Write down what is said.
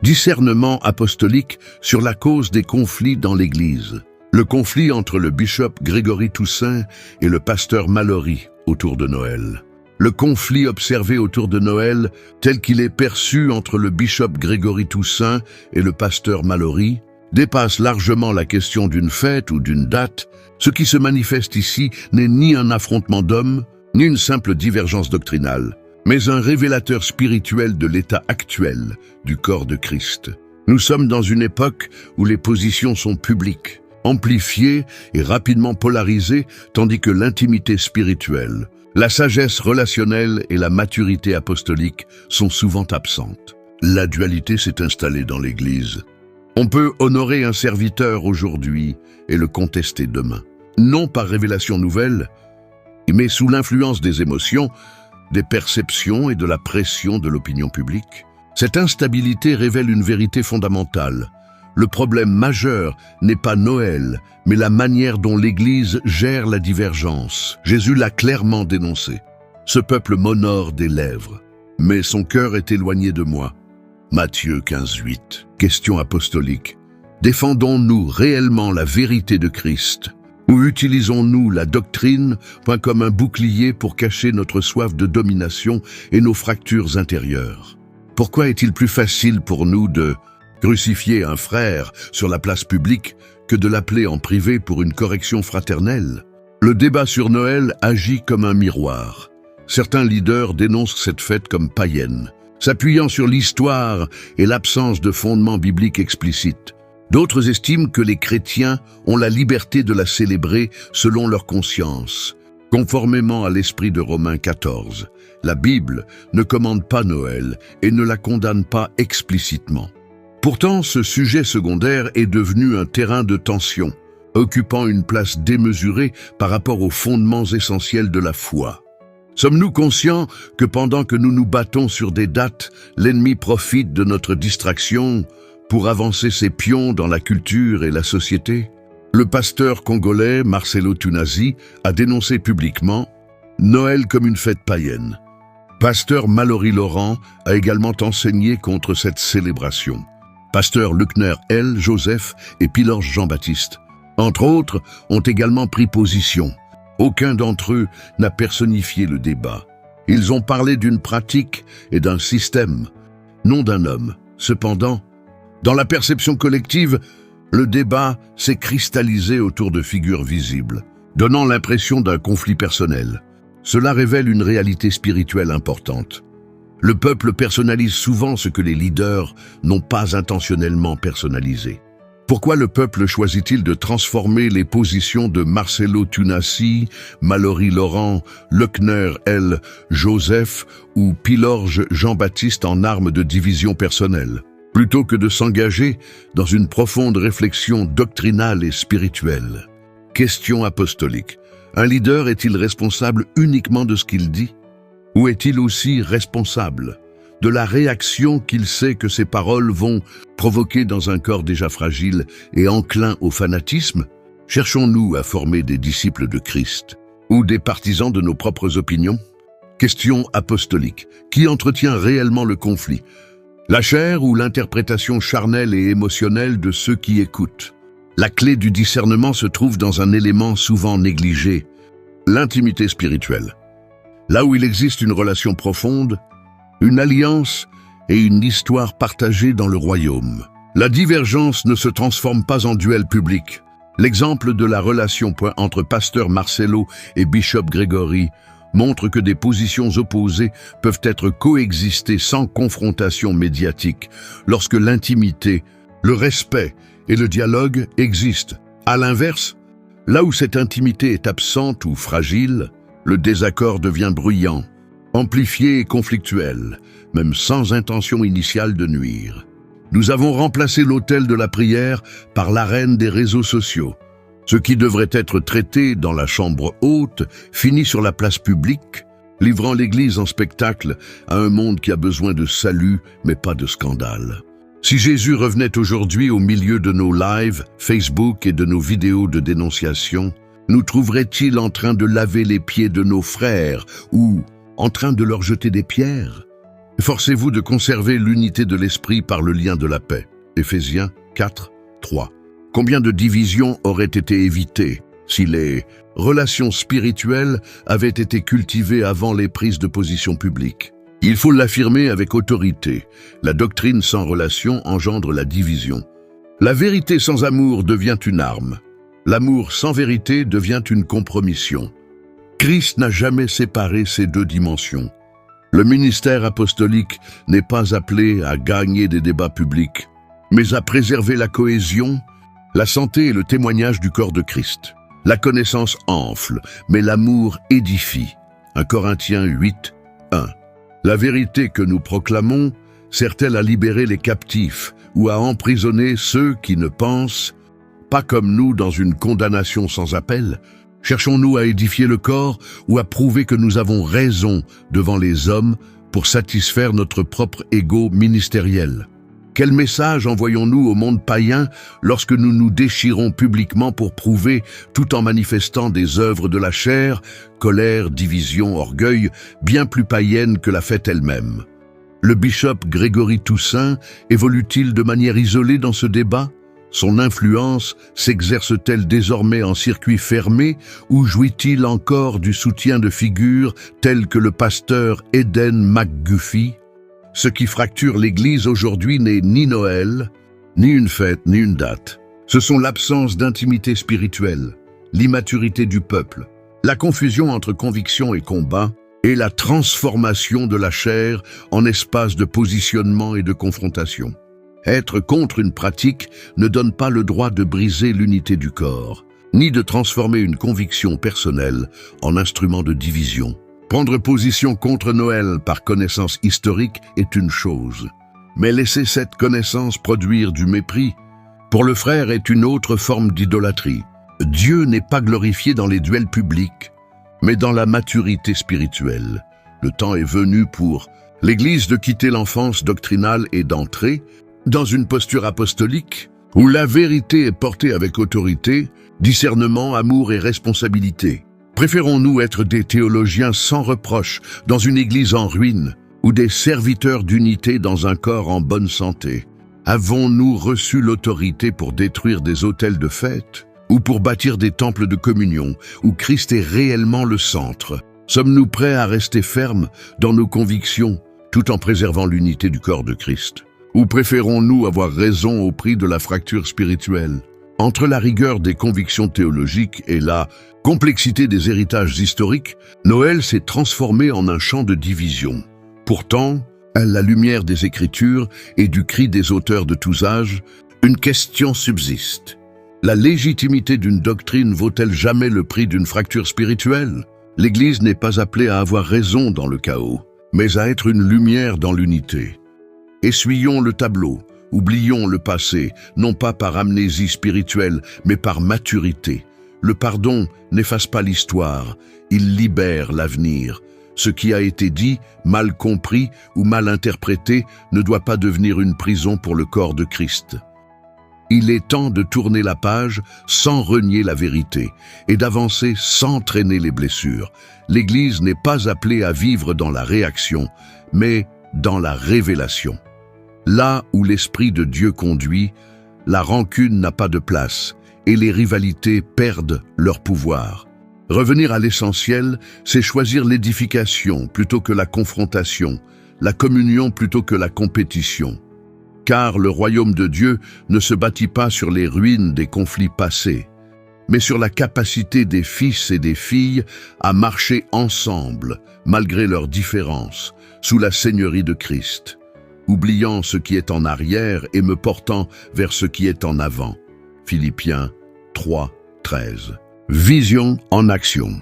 Discernement apostolique sur la cause des conflits dans l'Église. Le conflit entre le bishop Grégory Toussaint et le pasteur Mallory autour de Noël. Le conflit observé autour de Noël, tel qu'il est perçu entre le bishop Grégory Toussaint et le pasteur Mallory, dépasse largement la question d'une fête ou d'une date. Ce qui se manifeste ici n'est ni un affrontement d'hommes, ni une simple divergence doctrinale, mais un révélateur spirituel de l'état actuel du corps de Christ. Nous sommes dans une époque où les positions sont publiques, amplifiées et rapidement polarisées, tandis que l'intimité spirituelle, la sagesse relationnelle et la maturité apostolique sont souvent absentes. La dualité s'est installée dans l'Église. On peut honorer un serviteur aujourd'hui et le contester demain. Non par révélation nouvelle, mais sous l'influence des émotions, des perceptions et de la pression de l'opinion publique. Cette instabilité révèle une vérité fondamentale. Le problème majeur n'est pas Noël, mais la manière dont l'Église gère la divergence. Jésus l'a clairement dénoncé. Ce peuple m'honore des lèvres, mais son cœur est éloigné de moi. Matthieu 15:8. Question apostolique. Défendons-nous réellement la vérité de Christ? Ou utilisons-nous la doctrine comme un bouclier pour cacher notre soif de domination et nos fractures intérieures? Pourquoi est-il plus facile pour nous de crucifier un frère sur la place publique que de l'appeler en privé pour une correction fraternelle? Le débat sur Noël agit comme un miroir. Certains leaders dénoncent cette fête comme païenne, s'appuyant sur l'histoire et l'absence de fondements bibliques explicites. D'autres estiment que les chrétiens ont la liberté de la célébrer selon leur conscience. Conformément à l'esprit de Romains 14, la Bible ne commande pas Noël et ne la condamne pas explicitement. Pourtant, ce sujet secondaire est devenu un terrain de tension, occupant une place démesurée par rapport aux fondements essentiels de la foi. Sommes-nous conscients que pendant que nous nous battons sur des dates, l'ennemi profite de notre distraction pour avancer ses pions dans la culture et la société? Le pasteur congolais Marcelo Tunasi a dénoncé publiquement Noël comme une fête païenne. Pasteur Mallory Laurent a également enseigné contre cette célébration. Pasteur Luckner L. Joseph et Pilorge Jean-Baptiste, entre autres, ont également pris position. Aucun d'entre eux n'a personnifié le débat. Ils ont parlé d'une pratique et d'un système, non d'un homme. Cependant, dans la perception collective, le débat s'est cristallisé autour de figures visibles, donnant l'impression d'un conflit personnel. Cela révèle une réalité spirituelle importante. Le peuple personnalise souvent ce que les leaders n'ont pas intentionnellement personnalisé. Pourquoi le peuple choisit-il de transformer les positions de Marcelo Tunasi, Mallory Laurent, Luckner L. Joseph ou Pilorge Jean-Baptiste en armes de division personnelle, plutôt que de s'engager dans une profonde réflexion doctrinale et spirituelle? Question apostolique. Un leader est-il responsable uniquement de ce qu'il dit? Ou est-il aussi responsable de la réaction qu'il sait que ses paroles vont provoquer dans un corps déjà fragile et enclin au fanatisme? Cherchons-nous à former des disciples de Christ ou des partisans de nos propres opinions? Question apostolique. Qui entretient réellement le conflit? La chair ou l'interprétation charnelle et émotionnelle de ceux qui écoutent? La clé du discernement se trouve dans un élément souvent négligé, l'intimité spirituelle. Là où il existe une relation profonde, une alliance et une histoire partagée dans le royaume. La divergence ne se transforme pas en duel public. L'exemple de la relation entre pasteur Marcelo et bishop Grégory montre que des positions opposées peuvent être coexister sans confrontation médiatique, lorsque l'intimité, le respect et le dialogue existent. À l'inverse, là où cette intimité est absente ou fragile, le désaccord devient bruyant, amplifié et conflictuel, même sans intention initiale de nuire. Nous avons remplacé l'autel de la prière par l'arène des réseaux sociaux. Ce qui devrait être traité dans la chambre haute finit sur la place publique, livrant l'Église en spectacle à un monde qui a besoin de salut, mais pas de scandale. Si Jésus revenait aujourd'hui au milieu de nos lives, Facebook et de nos vidéos de dénonciation, nous trouverait-il en train de laver les pieds de nos frères ou en train de leur jeter des pierres? Efforcez-vous de conserver l'unité de l'esprit par le lien de la paix. Éphésiens 4, 3. Combien de divisions auraient été évitées si les relations spirituelles avaient été cultivées avant les prises de position publiques? Il faut l'affirmer avec autorité. La doctrine sans relation engendre la division. La vérité sans amour devient une arme. L'amour sans vérité devient une compromission. Christ n'a jamais séparé ces deux dimensions. Le ministère apostolique n'est pas appelé à gagner des débats publics, mais à préserver la cohésion, la santé et le témoignage du corps de Christ. La connaissance enfle, mais l'amour édifie. 1 Corinthiens 8, 1. La vérité que nous proclamons sert-elle à libérer les captifs ou à emprisonner ceux qui ne pensent pas comme nous dans une condamnation sans appel? Cherchons-nous à édifier le corps ou à prouver que nous avons raison devant les hommes pour satisfaire notre propre ego ministériel? Quel message envoyons-nous au monde païen lorsque nous nous déchirons publiquement pour prouver, tout en manifestant des œuvres de la chair, colère, division, orgueil, bien plus païennes que la fête elle-même? Le bishop Grégory Toussaint évolue-t-il de manière isolée dans ce débat? Son influence s'exerce-t-elle désormais en circuit fermé ou jouit-il encore du soutien de figures telles que le pasteur Eden McGuffey? Ce qui fracture l'Église aujourd'hui n'est ni Noël, ni une fête, ni une date. Ce sont l'absence d'intimité spirituelle, l'immaturité du peuple, la confusion entre conviction et combat, et la transformation de la chair en espace de positionnement et de confrontation. Être contre une pratique ne donne pas le droit de briser l'unité du corps, ni de transformer une conviction personnelle en instrument de division. Prendre position contre Noël par connaissance historique est une chose, mais laisser cette connaissance produire du mépris pour le frère est une autre forme d'idolâtrie. Dieu n'est pas glorifié dans les duels publics, mais dans la maturité spirituelle. Le temps est venu pour l'Église de quitter l'enfance doctrinale et d'entrer dans une posture apostolique où la vérité est portée avec autorité, discernement, amour et responsabilité. Préférons-nous être des théologiens sans reproche dans une Église en ruine ou des serviteurs d'unité dans un corps en bonne santé? Avons-nous reçu l'autorité pour détruire des autels de fête ou pour bâtir des temples de communion où Christ est réellement le centre? Sommes-nous prêts à rester fermes dans nos convictions tout en préservant l'unité du corps de Christ? Ou préférons-nous avoir raison au prix de la fracture spirituelle? Entre la rigueur des convictions théologiques et la complexité des héritages historiques, Noël s'est transformé en un champ de division. Pourtant, à la lumière des Écritures et du cri des auteurs de tous âges, une question subsiste. La légitimité d'une doctrine vaut-elle jamais le prix d'une fracture spirituelle? L'Église n'est pas appelée à avoir raison dans le chaos, mais à être une lumière dans l'unité. Essuyons le tableau, oublions le passé, non pas par amnésie spirituelle, mais par maturité. Le pardon n'efface pas l'histoire, il libère l'avenir. Ce qui a été dit, mal compris ou mal interprété, ne doit pas devenir une prison pour le corps de Christ. Il est temps de tourner la page sans renier la vérité et d'avancer sans traîner les blessures. L'Église n'est pas appelée à vivre dans la réaction, mais dans la révélation. Là où l'Esprit de Dieu conduit, la rancune n'a pas de place et les rivalités perdent leur pouvoir. Revenir à l'essentiel, c'est choisir l'édification plutôt que la confrontation, la communion plutôt que la compétition. Car le royaume de Dieu ne se bâtit pas sur les ruines des conflits passés, mais sur la capacité des fils et des filles à marcher ensemble, malgré leurs différences, sous la seigneurie de Christ, oubliant ce qui est en arrière et me portant vers ce qui est en avant. Philippiens 3, 13. Vision en action.